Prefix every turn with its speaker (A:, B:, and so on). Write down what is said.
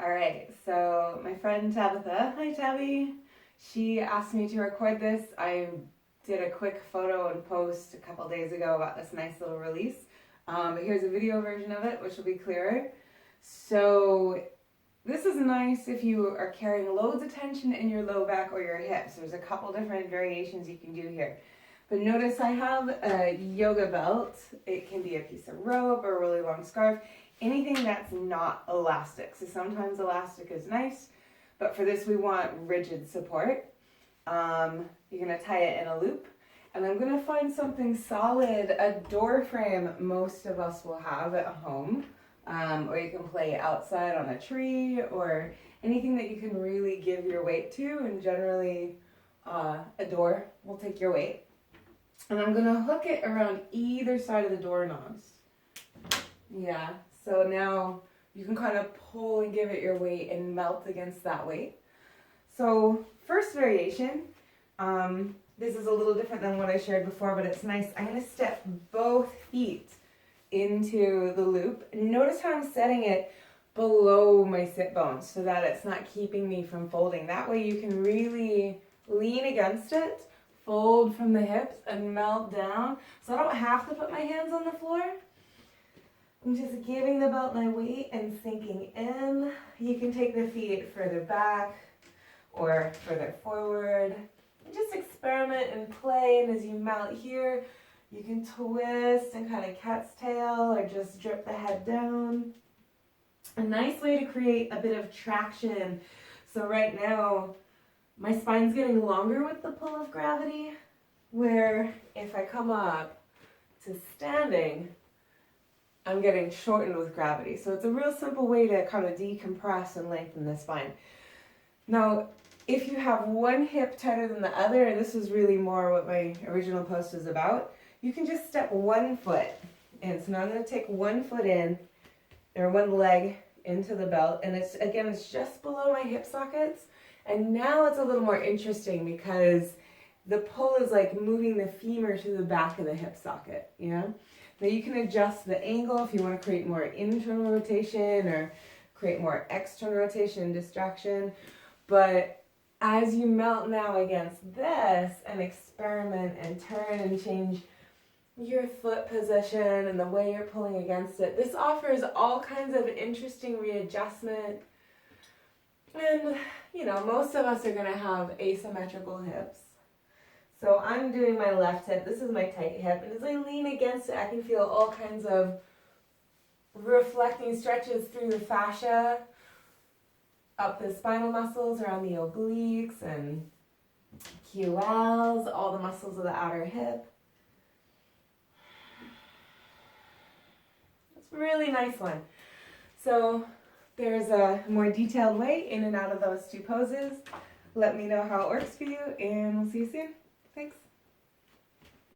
A: All right, so my friend Tabitha, hi Tabby, she asked me to record this. I did a quick photo and post a couple days ago about this nice little release. But here's a video version of it, which will be clearer. So this is nice if you are carrying loads of tension in your low back or your hips. There's a couple different variations you can do here. But notice I have a yoga belt. It can be a piece of rope or a really long scarf. Anything that's not elastic. So sometimes elastic is nice, but for this we want rigid support. You're gonna tie it in a loop, and I'm gonna find something solid, a door frame most of us will have at home, or you can play outside on a tree, or anything that you can really give your weight to, and generally a door will take your weight. And I'm gonna hook it around either side of the doorknobs. Yeah. So now you can kind of pull and give it your weight and melt against that weight. So first variation, this is a little different than what I shared before, but it's nice. I'm going to step both feet into the loop. Notice how I'm setting it below my sit bones so that it's not keeping me from folding. That way you can really lean against it, fold from the hips, and melt down. So I don't have to put my hands on the floor. I'm just giving the belt my weight and sinking in. You can take the feet further back or further forward. Just experiment and play, and as you mount here, you can twist and kind of cat's tail or just drip the head down. A nice way to create a bit of traction. So right now, my spine's getting longer with the pull of gravity, where if I come up to standing, I'm getting shortened with gravity. So it's a real simple way to kind of decompress and lengthen the spine. Now, if you have one hip tighter than the other, and this is really more what my original post is about, you can just step one foot in. So now I'm going to take one foot in, or one leg into the belt, and it's just below my hip sockets. And now it's a little more interesting because the pull is like moving the femur to the back of the hip socket, yeah? Now you can adjust the angle if you want to create more internal rotation or create more external rotation and distraction. But as you melt now against this and experiment and turn and change your foot position and the way you're pulling against it, this offers all kinds of interesting readjustment. And, you know, most of us are going to have asymmetrical hips. So I'm doing my left hip. This is my tight hip. And as I lean against it, I can feel all kinds of reflecting stretches through the fascia, up the spinal muscles, around the obliques and QLs, all the muscles of the outer hip. It's a really nice one. So there's a more detailed way in and out of those two poses. Let me know how it works for you, and we'll see you soon. Thanks.